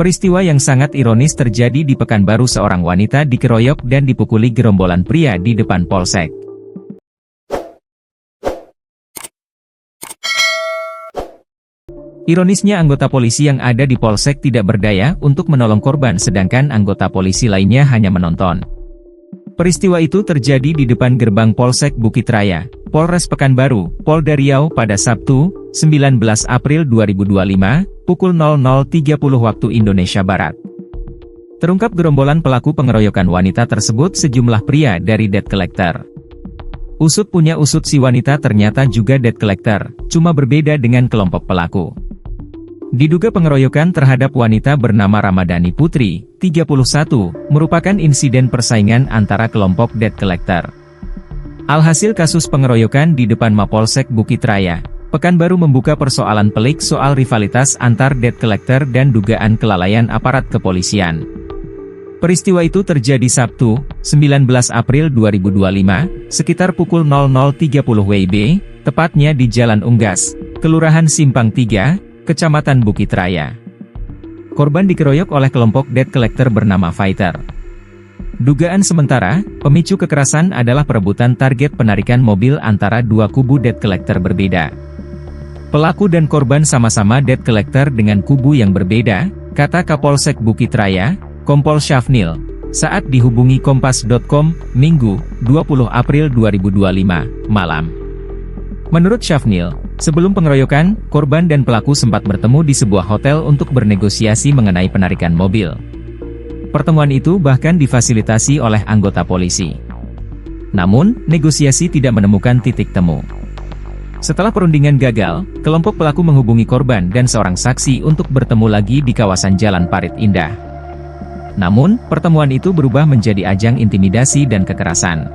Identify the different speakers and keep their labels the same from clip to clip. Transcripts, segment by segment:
Speaker 1: Peristiwa yang sangat ironis terjadi di Pekanbaru. Seorang wanita dikeroyok dan dipukuli gerombolan pria di depan polsek. Ironisnya anggota polisi yang ada di polsek tidak berdaya untuk menolong korban, sedangkan anggota polisi lainnya hanya menonton. Peristiwa itu terjadi di depan gerbang Polsek Bukit Raya, Polres Pekanbaru, Polda Riau pada Sabtu, 19 April 2025, pukul 00.30 waktu Indonesia Barat. Terungkap gerombolan pelaku pengeroyokan wanita tersebut sejumlah pria dari debt collector. Usut punya usut, si wanita ternyata juga debt collector, cuma berbeda dengan kelompok pelaku. Diduga pengeroyokan terhadap wanita bernama Ramadhani Putri, 31, merupakan insiden persaingan antara kelompok debt collector. Alhasil kasus pengeroyokan di depan Mapolsek Bukit Raya, Pekanbaru membuka persoalan pelik soal rivalitas antar debt collector dan dugaan kelalaian aparat kepolisian. Peristiwa itu terjadi Sabtu, 19 April 2025, sekitar pukul 00.30 WIB, tepatnya di Jalan Unggas, Kelurahan Simpang 3, Kecamatan Bukit Raya. Korban dikeroyok oleh kelompok debt collector bernama Fighter. Dugaan sementara, pemicu kekerasan adalah perebutan target penarikan mobil antara dua kubu debt collector berbeda. Pelaku dan korban sama-sama debt collector dengan kubu yang berbeda, kata Kapolsek Bukit Raya, Kompol Syafnil, saat dihubungi Kompas.com, Minggu, 20 April 2025, malam. Menurut Syafnil, sebelum pengeroyokan, korban dan pelaku sempat bertemu di sebuah hotel untuk bernegosiasi mengenai penarikan mobil. Pertemuan itu bahkan difasilitasi oleh anggota polisi. Namun, negosiasi tidak menemukan titik temu. Setelah perundingan gagal, kelompok pelaku menghubungi korban dan seorang saksi untuk bertemu lagi di kawasan Jalan Parit Indah. Namun, pertemuan itu berubah menjadi ajang intimidasi dan kekerasan.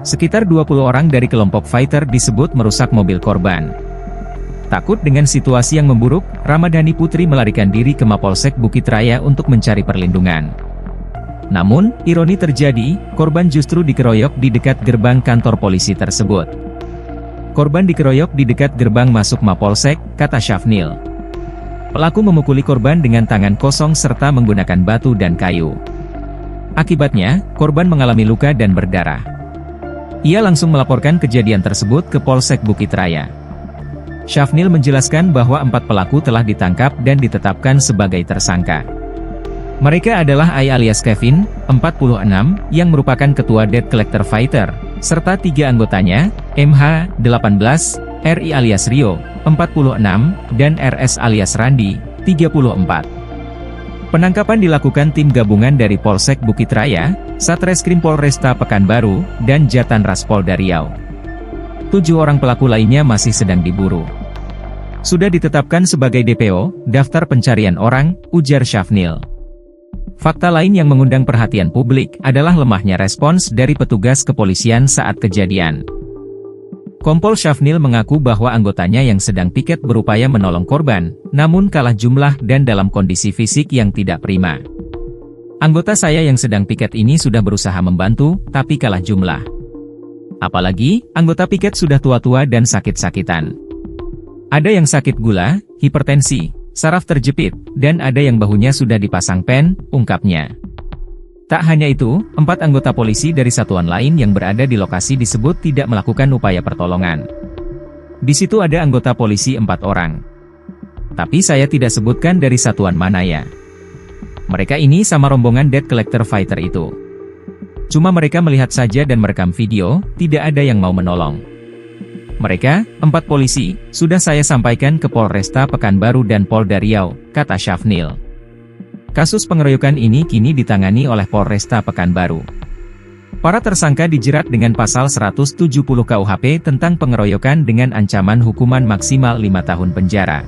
Speaker 1: Sekitar 20 orang dari kelompok Fighter disebut merusak mobil korban. Takut dengan situasi yang memburuk, Ramadhani Putri melarikan diri ke Mapolsek Bukit Raya untuk mencari perlindungan. Namun, ironi terjadi, korban justru dikeroyok di dekat gerbang kantor polisi tersebut. Korban dikeroyok di dekat gerbang masuk Mapolsek, kata Syafnil. Pelaku memukuli korban dengan tangan kosong serta menggunakan batu dan kayu. Akibatnya, korban mengalami luka dan berdarah. Ia langsung melaporkan kejadian tersebut ke Polsek Bukit Raya. Syafnil menjelaskan bahwa 4 pelaku telah ditangkap dan ditetapkan sebagai tersangka. Mereka adalah Ai alias Kevin, 46, yang merupakan ketua debt collector Fighter, serta 3 anggotanya, MH, 18, RI alias Rio, 46, dan RS alias Randi, 34. Penangkapan dilakukan tim gabungan dari Polsek Bukit Raya, Satreskrim Polresta Pekanbaru, dan Jatan Ras Polda Riau. 7 orang pelaku lainnya masih sedang diburu. Sudah ditetapkan sebagai DPO, daftar pencarian orang, ujar Syafnil. Fakta lain yang mengundang perhatian publik adalah lemahnya respons dari petugas kepolisian saat kejadian. Kompol Syafnil mengaku bahwa anggotanya yang sedang piket berupaya menolong korban, namun kalah jumlah dan dalam kondisi fisik yang tidak prima. Anggota saya yang sedang piket ini sudah berusaha membantu, tapi kalah jumlah. Apalagi, anggota piket sudah tua-tua dan sakit-sakitan. Ada yang sakit gula, hipertensi, saraf terjepit, dan ada yang bahunya sudah dipasang pen, ungkapnya. Tak hanya itu, 4 anggota polisi dari satuan lain yang berada di lokasi disebut tidak melakukan upaya pertolongan. Di situ ada anggota polisi 4 orang. Tapi saya tidak sebutkan dari satuan mana ya. Mereka ini sama rombongan debt collector Fighter itu. Cuma mereka melihat saja dan merekam video, tidak ada yang mau menolong. Mereka, 4 polisi, sudah saya sampaikan ke Polresta Pekanbaru dan Polda Riau, kata Syafnil. Kasus pengeroyokan ini kini ditangani oleh Polresta Pekanbaru. Para tersangka dijerat dengan pasal 170 KUHP tentang pengeroyokan dengan ancaman hukuman maksimal 5 tahun penjara.